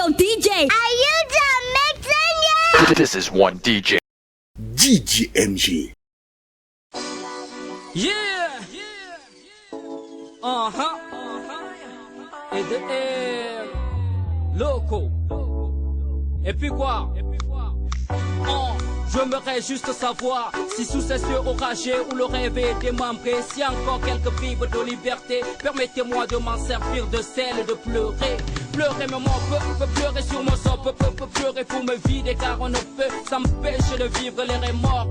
Yo, DJ! Are you done mixing yet? This is one DJ. DJMG. Yeah! Et de R. Loco. Et puis quoi? J'aimerais juste savoir si sous ces cieux orageux où le rêve est démembré, si encore quelques bribes de liberté, permettez-moi de m'en servir de sel et de pleurer. Pleurer mais mon peut pleurer sur mon sang, peut pleurer pour me vider car on ne peut s'empêcher de vivre les remords.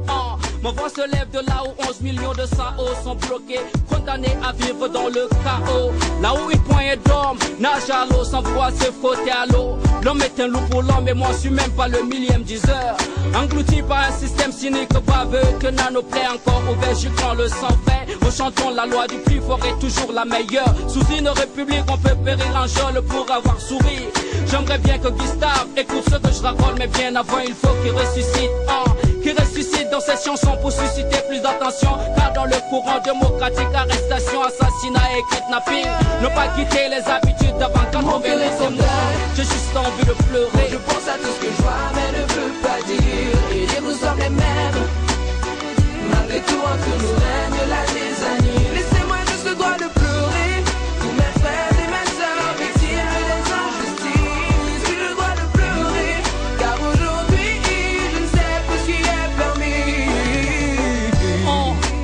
Ma voix se lève de là où 11 millions de SAO sont bloqués, condamnés à vivre dans le chaos. Là où une poignée d'hommes nage à l'eau sans pouvoir se frotter à l'eau. L'homme est un loup pour l'homme et moi je suis même pas le millième 10 heures. Englouti par un système cynique baveux, tenant nos plaies encore ouvertes, quand le sang fait. Nous chantons la loi du plus fort est toujours la meilleure. Sous une république on peut périr en geôle pour avoir souri. J'aimerais bien que Gustave écoute ce que je raconte, mais bien avant il faut qu'il ressuscite. Qu'il ressuscite dans cette chanson pour susciter plus d'attention. Car dans le courant démocratique, arrestation, assassinat et kidnapping, ne pas quitter les habitudes d'avant quand on vient les émois. J'ai juste envie de pleurer. Je pense à tout ce que je vois mais ne peux pas dire. Et dire nous sommes les mêmes. Malgré tout entre nous règne la désanie. Laissez-moi juste le droit de pleurer. Tous mes frères et mes sœurs victimes des injustices. J'ai le droit de pleurer. Car aujourd'hui je ne sais plus ce qui est permis.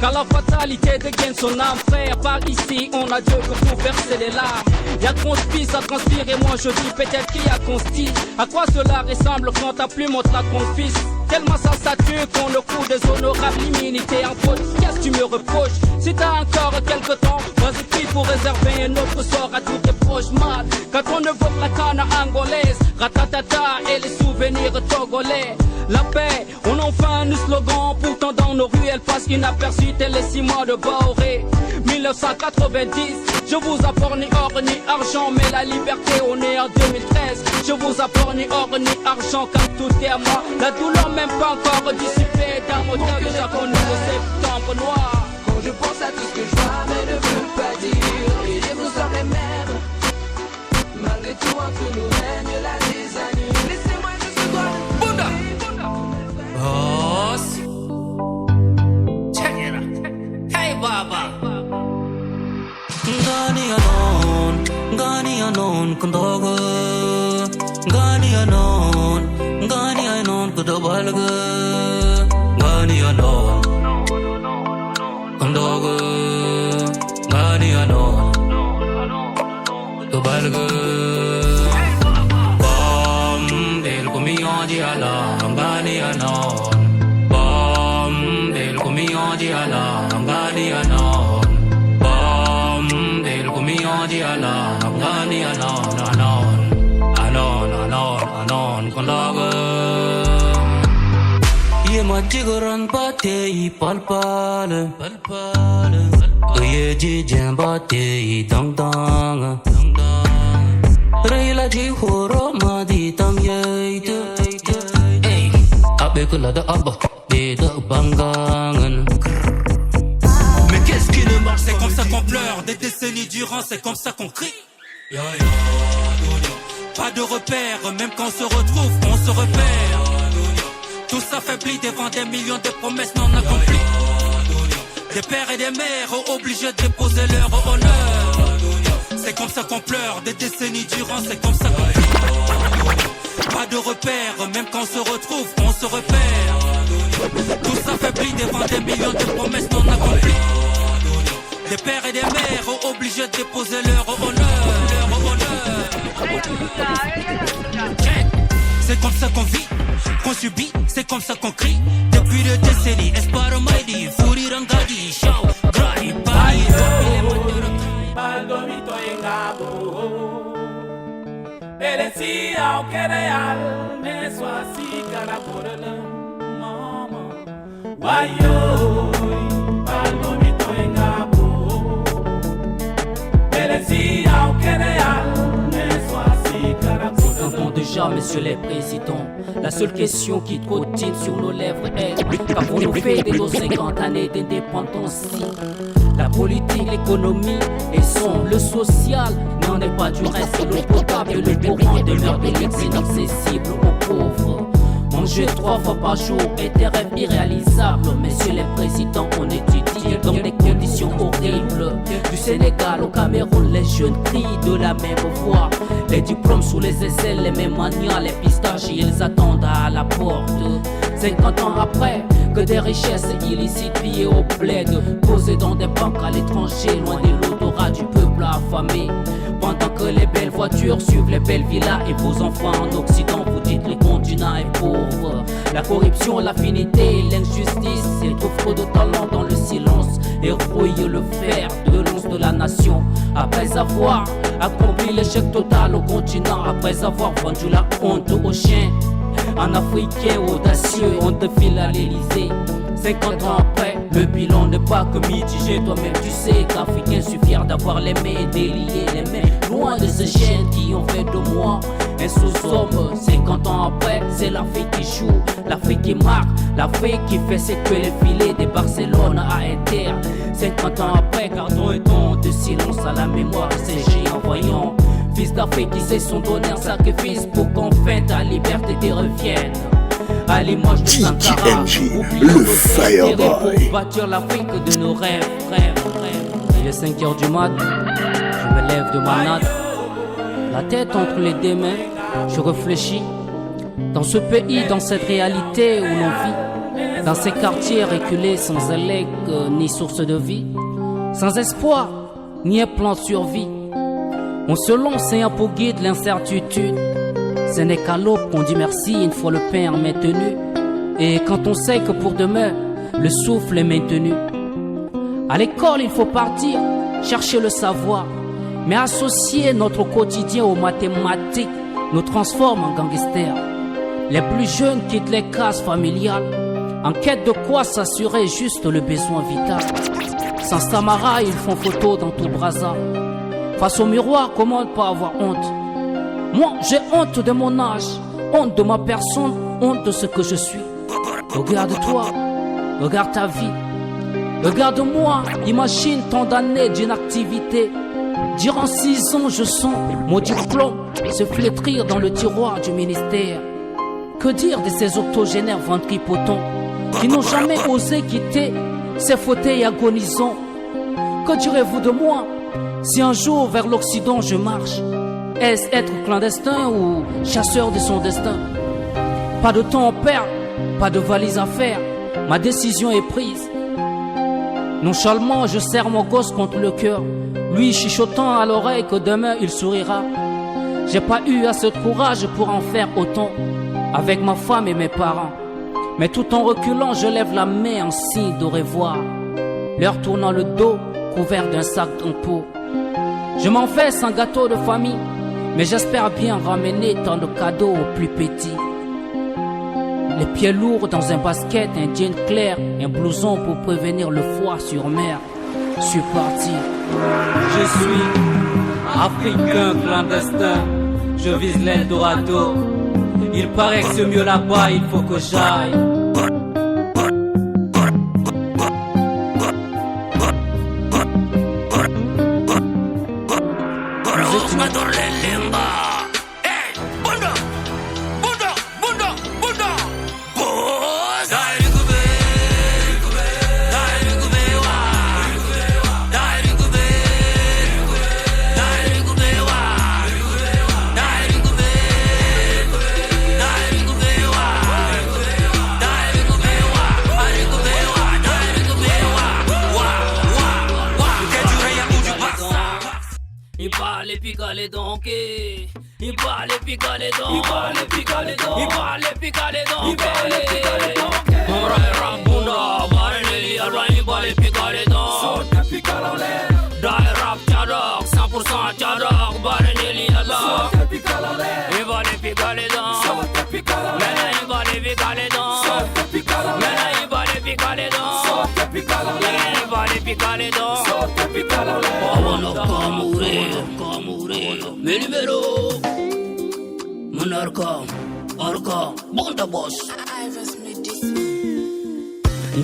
Car la fatalité dégaine son âme, frère. Par ici on a Dieu que pour verser les larmes. Y'a conspire, ça transpire et moi je dis peut-être qu'il y a conspire. À quoi cela ressemble quand ta plume on te la confisque? Tellement ça sature qu'on le coup des honorables l'immunité en faute. Qu'est-ce que tu me reproches? Si t'as encore quelque temps, vas-y prie pour réserver un autre sort à tous tes proches mal. Quand on évoque la canne angolaise, ratatata et les souvenirs togolais. La paix, on en fait un slogan, pourtant dans nos rues elle passe inaperçue tel les ciments de Baoré. 1990, je vous apporte ni or ni argent, mais la liberté on est en 2013. Je vous apporte ni or ni argent quand tout est à moi. La douleur même pas encore dissipée dans mon cœur déjà connu le septembre noir. Quand je pense à tout ce que je vois mais ne peux pas dire. Et dire nous sommes les mêmes. Malgré tout entre nous règne la désanie. Laissez-moi juste le droit de pleurer. Boss, check it out. Hey Baba. Gani anon kundogo. Gani anon kudobalga. Gani anon kundogo. Gani anon kudobalga. Bom del kumiyon di alam. Gani anon. Bom del kumiyon di alam. Gani anon. Bom del kumiyon di alam. Gani anon anon. Anon kundogo. Ye majigaran bate I palpal. Ye jijan bate I dang dang. Reila ji horo madi tam ye. Hey, abe kula da abba de da bangangan. Mais qu'est-ce qui ne marche? C'est comme ça qu'on pleure, des décennies durant, c'est comme ça qu'on crie. Pas de repères, même quand on se retrouve, on se repère. Tous affaiblis devant des millions de promesses non accomplies. Des pères et des mères obligés de déposer leur honneur. C'est comme ça qu'on pleure, des décennies durant, c'est comme ça qu'on crie. Pas de repères, même quand on se retrouve, on se repère. Tous affaiblis devant des millions de promesses non accomplies. Des pères et des mères obligés de déposer leur honneur. C'est comme ça qu'on vit, qu'on subit, c'est comme ça qu'on crie. Depuis des décennies, Esparo Maidi, Furi Rangadi, Shao, Grai, Pai, Paldomito engabo Belesia o kereal Me swasi kana porele Mama Wayo Paldomito engabo Belesia o kereal Me swasi kana porele. Entends déjà, messieurs les présidents, la seule question qui trottine sur nos lèvres est qu'avons-nous fait de nos 50 années d'indépendance? La politique, l'économie est sombre. Le social n'en est pas du reste. L'eau potable et le courant demeurent des luxes inaccessibles aux pauvres. Manger 3 fois par jour est des rêves irréalisables. Messieurs les présidents, on étudie dans des conditions horribles. Du Sénégal au Cameroun, les jeunes crient de la même voix. Les diplômes sous les aisselles, les mêmes manias, les pistaches, ils attendent à la porte. 50 ans après, que des richesses illicites pillées au bled, posées dans des banques à l'étranger, loin de l'odorat du peuple affamé. Pendant que les belles voitures suivent les belles villas et vos enfants en Occident, vous dites le continent est pauvre. La corruption, l'affinité, l'injustice, ils trouvent trop de talent dans le silence et rouillent le fer de l'once de la nation. Après avoir accompli l'échec total au continent, après avoir vendu la honte aux chiens, un Africain audacieux, on te file à l'Elysée. 50 ans après, le bilan n'est pas que mitigé. Toi-même tu sais qu'Africain suis fier d'avoir les mains déliées, les mains loin de ces chaînes qui ont fait de moi un sous-homme. 50 ans après, c'est l'Afrique qui joue, l'Afrique qui marque, l'Afrique qui fait séculer les filets de Barcelone à Inter. 50 ans après, gardons un temps de silence à la mémoire de ces géants voyants. Fils d'Afrique qui se sont donnés en sacrifice pour qu'enfin ta liberté te revienne. À l'image de Sankara, le Fireboy. pour bâtir l'Afrique de nos rêves, Il est 5h du mat, je me lève de ma natte, la tête entre les deux mains, je réfléchis. Dans ce pays, dans cette réalité où l'on vit, dans ces quartiers reculés sans élec ni source de vie, sans espoir ni un plan de survie, on se lance et a pour guide l'incertitude. Ce n'est qu'à l'aube qu'on dit merci une fois le pain maintenu. Et quand on sait que pour demain, le souffle est maintenu. À l'école, il faut partir, chercher le savoir. Mais associer notre quotidien aux mathématiques nous transforme en gangsters. Les plus jeunes quittent les cases familiales, en quête de quoi s'assurer juste le besoin vital. Sans Samara, ils font photo dans tout Brazza. Face au miroir, comment ne pas avoir honte? Moi, j'ai honte de mon âge, honte de ma personne, honte de ce que je suis. Regarde-toi, regarde ta vie, regarde-moi, imagine tant d'années d'inactivité. Durant 6 ans, je sens mon diplôme se flétrir dans le tiroir du ministère. Que dire de ces octogénaires ventripotents qui n'ont jamais osé quitter ces fauteuils agonisants? Que direz-vous de moi si un jour vers l'Occident je marche? Est-ce être clandestin ou chasseur de son destin? Pas de temps à perdre, pas de valise à faire, ma décision est prise. Nonchalamment, je serre mon gosse contre le cœur, lui chuchotant à l'oreille que demain il sourira. J'ai pas eu assez de courage pour en faire autant avec ma femme et mes parents. Mais tout en reculant, je lève la main en signe de revoir, leur tournant le dos couvert d'un sac en peau. Je m'en fais sans gâteau de famille, mais j'espère bien ramener tant de cadeaux aux plus petits. Les pieds lourds dans un basket, un jean clair, un blouson pour prévenir le froid sur mer. Je suis parti. Je suis africain clandestin. Je vise l'Eldorado. Il paraît que c'est mieux là-bas, il faut que j'aille.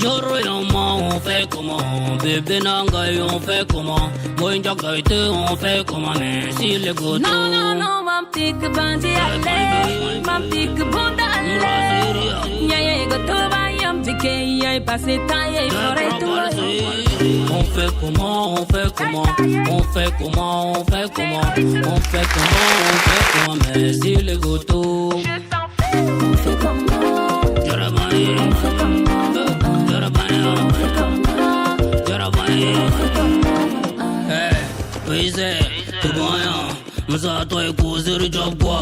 Joro Yama, on fait comment? Bébé Nangaï, on fait comment? Moinja Gaïte, on fait comment? Mais si les gouttes. Non, non, non, ma petite bandit allez, ma petite bouddha allez. Y'a go to bayam tike, y'a passé taille, forêt tout. On fait comment? On fait comment? On fait comment? On fait comment? On fait comment? On fait comment? Mais si les gouttes. On fait comment? Jarabaï. On fait comment? Jarabaï. On fait comment? Jarabaï. Hey, oui c'est, tout bon. Masa toy ko zero job kwa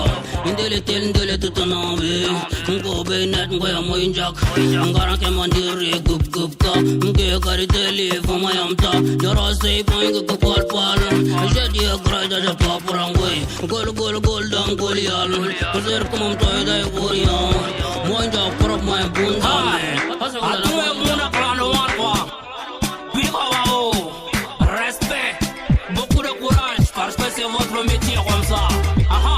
indele tel indele tutanambe ngo be net ngo ya mo injak ngara ke mandiri gup gup ka nge kari tele fama yamta jara sei boing ko pal pal je dia grada ja papurangwe gol dang golial zer komam toy dai goria mo injak prop my bunda atuwe bunda klano war kwa viva wao respect beaucoup de courage parce que c'est votre métier comme ça. Aha.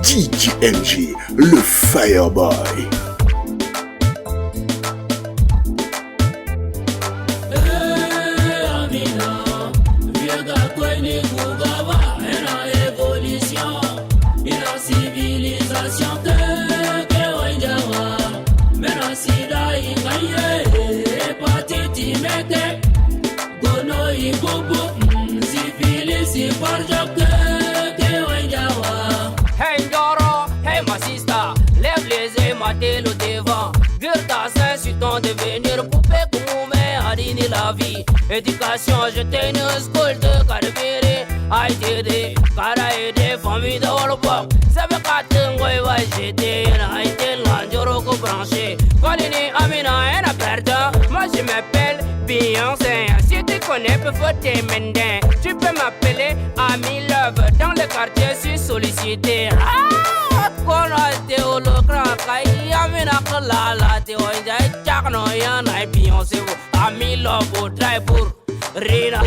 DJMG, le Fireboy. Hey Ndoro, hey ma sister, lève les yeux, matez le devant. Vire ta scène sur ton devenir, poupée comme à dîner la vie. Éducation, je t'ai une school de carabéré. Aïe, cara aidé, famille de Wolbok. Ça veut pas t'envoyer, va jeter. Aïe, l'andoro ko branché. Colini, Amina, et la perte. Moi je m'appelle Beyoncé. Si tu connais, peux faut t'aimer. Tu peux m'appeler Ami Love. Dans le quartier, je suis sollicité. Ah, kola te holokran kai Amina kalala te oja chakno yana Beyoncé. Ami Love, au drive Rina.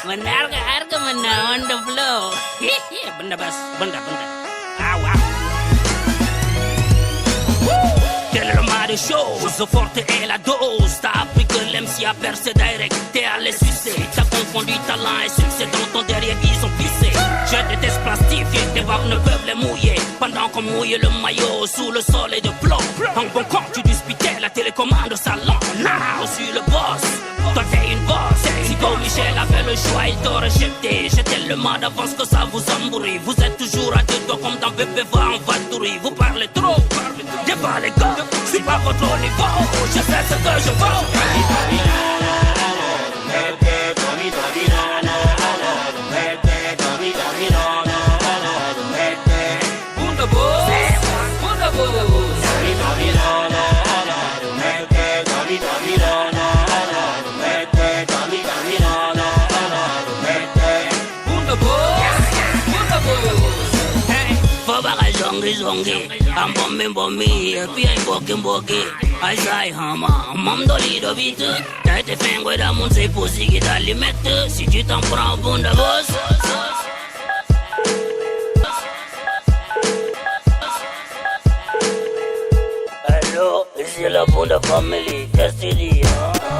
Menarga mana on the floor. Benda bas, benda. Awa. Quel est le mal des choses, forte est la dose. T'as appris que l'MC a percé direct, t'es allé sucer. T'as confondu talent et succès dans ton derrière, ils ont pissé. Je déteste plastifier, tes vagues ne peuvent les mouiller. Pendant qu'on mouille le maillot sous le soleil de plomb. En bon camp, tu disputais la télécommande au salon. Now, je suis le boss, toi t'es une boss. Si comme Michel avait le choix, il t'aurait rejeté. J'ai tellement d'avance que ça vous embrouille. Vous êtes toujours à deux doigts comme dans Bébé va en vadrouille. Vous parlez trop, débat les gars. C'est pas votre niveau, je sais ce que je vaux. jonge ambombe bombi puis ay boke ay sai hama mam dolido vite t'as été fengwe da mon c'est possible dans les mettre si tu t'en prends bon d'avance. Hello, c'est la bonne famille, qu'est-ce que tu dis?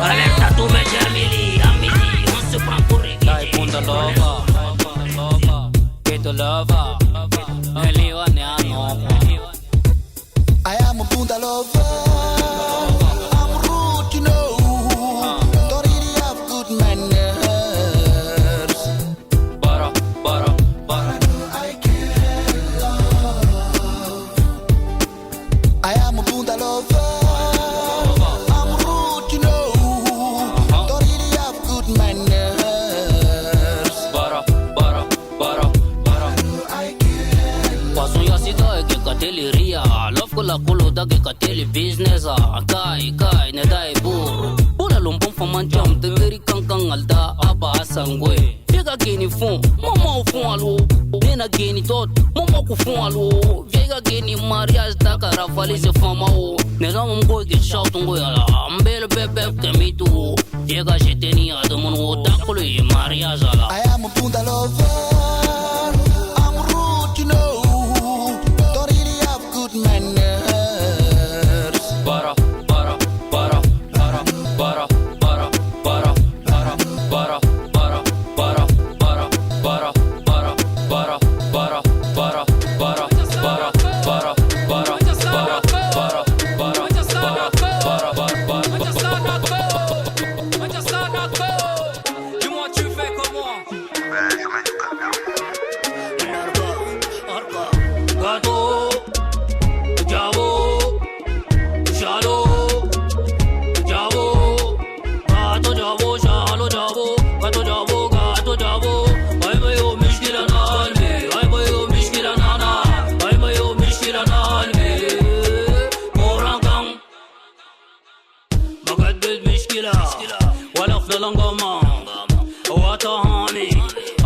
Alerte à tous mes familles, à midi, on se prend pour Ricky. Dai punta lova, get the lover. I am a punta lover. I'm rude, you know. Don't really have good manners. Bara. I can't love. I am a punta lover. I'm rude, you know. Don't really have good manners. Bara. I can't. Paso ya sida ke kateli ria, love ko la kolo da ke kateli business kai ne dai bur. Pula lumpong faman jam te ngeri kangkang alda aba sangwe. Vega geni fon, mama fon alo. Nena geni tot, mama ku fon alo. Vega geni mariage da karafali se fama o. Ne da mum go ke shout ngo ya, ambele bebe ke mitu. Vega jeteni adamon o da kolo mariage ala. I am a punta lover. I'm rude, you know. Don't really have good manners. Bara. Dis-moi, tu fais comment? Gato, Javo, Shalo, Javo, Gato, Javo, Shalo, Javo, Gato, Javo. Ay mayo mishkila nalme, ay mayo mishkila nana, ay mayo mishkila nalme. Morankang, Magadbet mishkila, wala khfalangama, wata hani,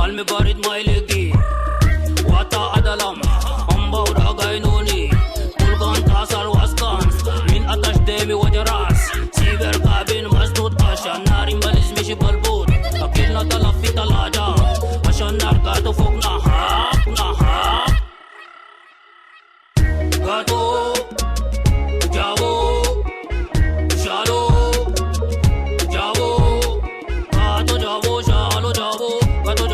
alme barit maileki. Wata adalam, ambauda gainoni, Tulkan tasar waskan, min atash demi wajaras, Siber kabin masdud ashan narim balis mishi balbud, akilna talafi talaja, ashan nar gato fok na hap. Gato, Javo, Shalo, Javo, Gato, Javo, Shalo, Javo, Gato,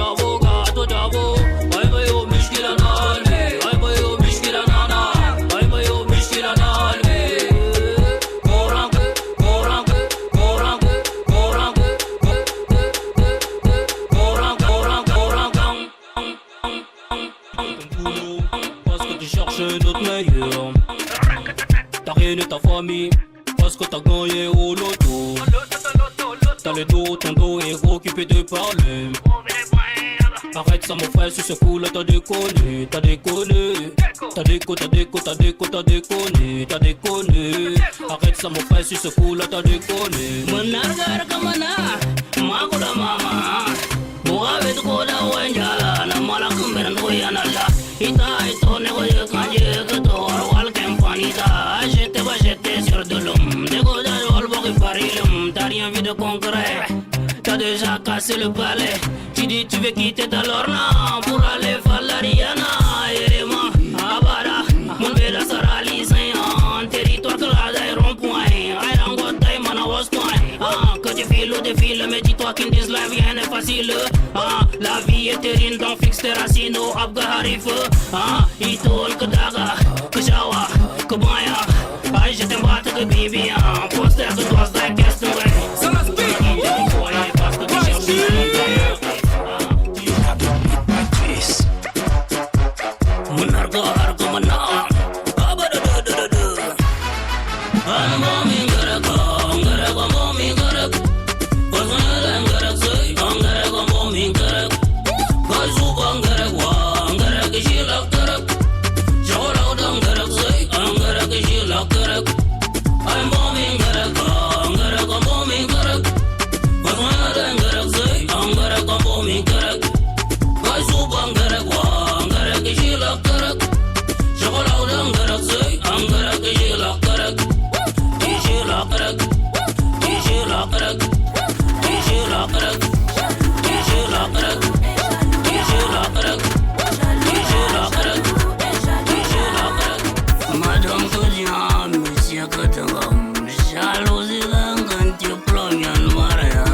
Javo. Ay mayo mishkila nalme, ay mayo mishkila nana, ay mayo mishkila nalme. Goranke. Parce que tu cherches un autre meilleur. T'as rien de ta famille, parce que t'as gagné au loto. T'as le dos, ton dos est occupé de parler. Arrête ça mon frère, sur ce coup là t'as déconné. Arrête ça mon frère, sur ce coup là t'as déconné. Menargar kamana, makuda mama. Buka betu koda wenjala, na mala kumberan koyanala. Ito ne koye kanje kator wal kempanita. Jete sur de l'homme, dégo da wal boki parilum. T'as rien vu de concret, t'as déjà cassé le palais. Tu dis tu veux quitter ta lorna pour aller faire la Rihanna. Yerema, abara, mon bela sarali sayan. Territoire que la daille rond-point. Ayrango taille mana was point. Que tu files ou défiles, mais dis-toi qu'une dis la vie n'est facile. La vie est terrine, donc fixe tes racines au abga harif. Itol que daga, que shawa, que baya. Ay, je t'aime pas que bibi. Poster que toi c'est question. Ça m'a speak. Parce que tu cherches. I'm Madame Kodian, Monsieur Katangam, jalousie d'un diplôme en maria.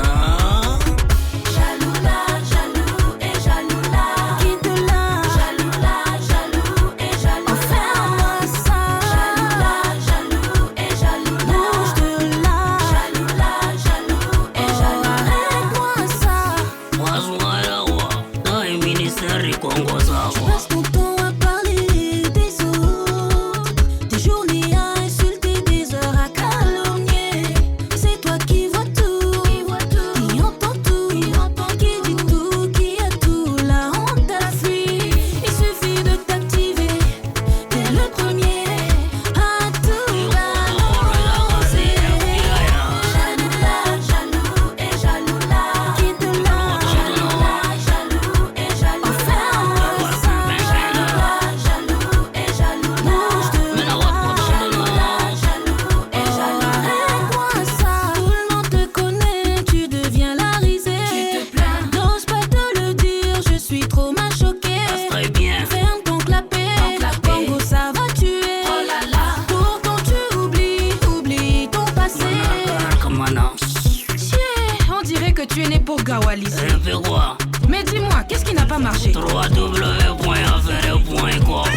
Tu es né pour Gawali. Et puis quoi? Mais dis-moi, qu'est-ce qui n'a pas marché? www.affaire.com.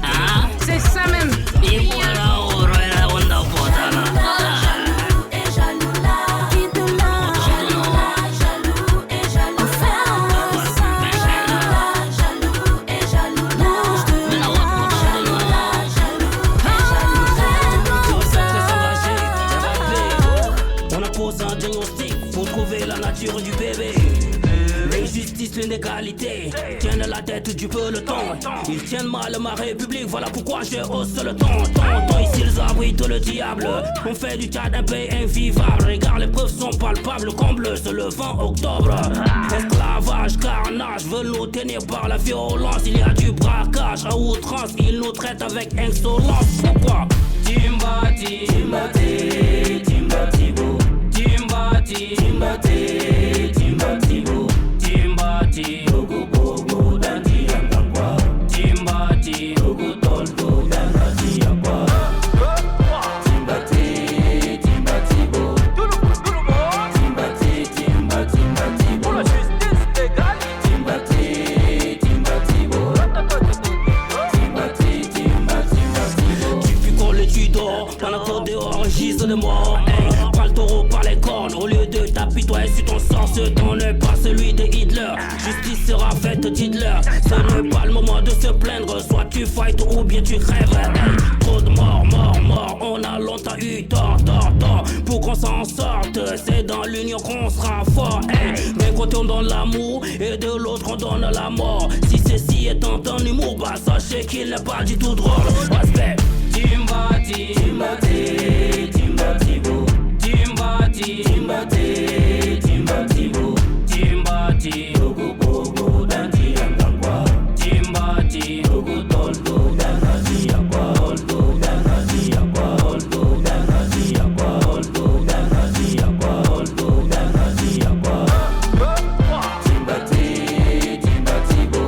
Hein? C'est ça même. Et voilà, on a un diagnostic pour trouver la nature du bébé. L'injustice, l'inégalité tiennent la tête du peloton. Ils tiennent mal ma république, voilà pourquoi je hausse le ton. Ici ils abritent le diable. On fait du Tchad un pays invivable. Regarde, les preuves sont palpables. Comble, c'est le 20 octobre. Esclavage, carnage, veulent nous tenir par la violence. Il y a du braquage à outrance. Ils nous traitent avec insolence. Pourquoi? Timbati, Timbati, Timbati, Timbati, Timbati, Timbati, Timbati, Bogo Bogo, Dandi Yangwa, Timbati, Bogo Toldo, Dandi Yangwa, Timbati, Timbati, Bo, Timbati, Timbati, Timbati, pour la justice légale, Timbati, Timbati, Bo, Timbati, Timbati, Timbati, tu picoles et tu dors, pendant que dehors gisent les morts. Prends le taureau par les cornes, au lieu de t'apitoyer sur ton sort, ce ton n'est pas celui de Hitler. Justice sera faite, dites-leur. Ce n'est pas le moment de se plaindre, soit tu fights ou bien tu crèves. Trop de morts, on a longtemps eu tort. Pour qu'on s'en sorte, c'est dans l'union qu'on sera fort. D'un côté on donne l'amour et de l'autre on donne la mort. Si ceci est un humour, bah sachez qu'il n'est pas du tout drôle. Respect. Timbati, Timbati, Timbati, Bo, Timbati, Timbati, Timbati, Bo, Timbati, Bogo Bogo, Dandi Yangwa, Timbati, Bogo Toldo, Dandi Yangwa, Toldo, Dandi Yangwa, Toldo, Dandi Yangwa, Toldo, Dandi Yangwa, Toldo, Dandi Yangwa, Timbati, Timbati, Bo,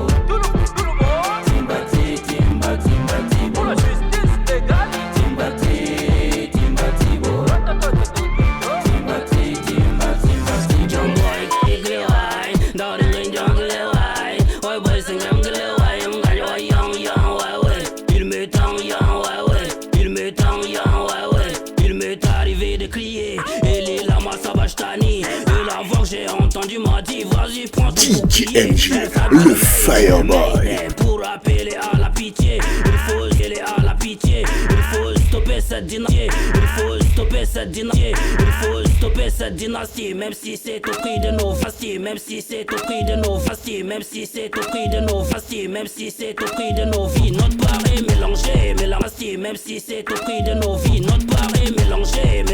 Timbati, Timbati, Timbati, pour la justice légale, Timbati, Timbati, Bo, Timbati, Timbati, Jamboy, Kiglewai, Darling, Janglewai, Oi boy, sing Janglewai, Mgayo, Yang, ouais, il m'est temps, ouais, il m'est temps, ouais, il m'est arrivé de crier, et les lamas Sabashtani, et la voix que j'ai entendu m'a dit, vas-y, prends ton DKNG, le Fireboy. Pour appeler à la pitié, il faut appeler à la pitié, il faut stopper cette dynastie, il faut stopper cette dynastie, il faut stopper cette dynastie, même si c'est au prix de nos fasties, même si c'est au prix de nos fasties, même si c'est au prix de nos fasties, même si c'est au prix de nos vies, notre part est mélangée, mélangée, même si c'est au prix de nos vies, notre part est mélangée,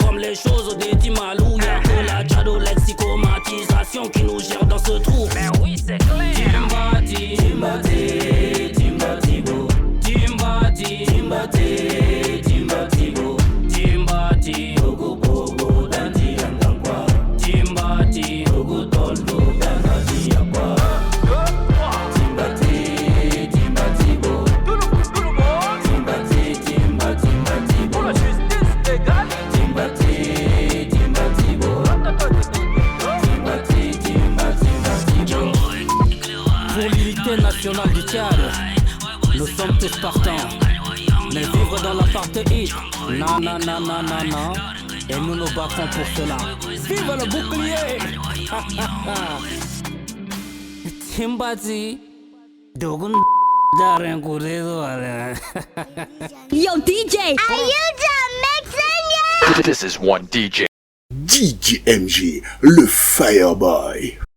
comme les choses des Timalou, y'a que la Tchado lexicomatisation qui nous gère dans ce trou. Mais oui, c'est clair. Timbati, Timbati, Timbati, Bo, Timbati, Timbati, Timbati, Bo, Timbati, Bogo Bogo, Dandi Yangwa, Timbati, Bogo Toldo, Dandi Yangwa, Timbati, Timbati, L'unité nationale du Tchad. Nous sommes tous partants. Mais vivre dans l'apartheid, non, non, non, non, non, non. Et nous nous battons pour cela. Vive le bouclier! Timbati, Dogun Darren Corredo. Yo, DJ! Are you done mixing yet? This is one DJ. DJ MG, le Fireboy.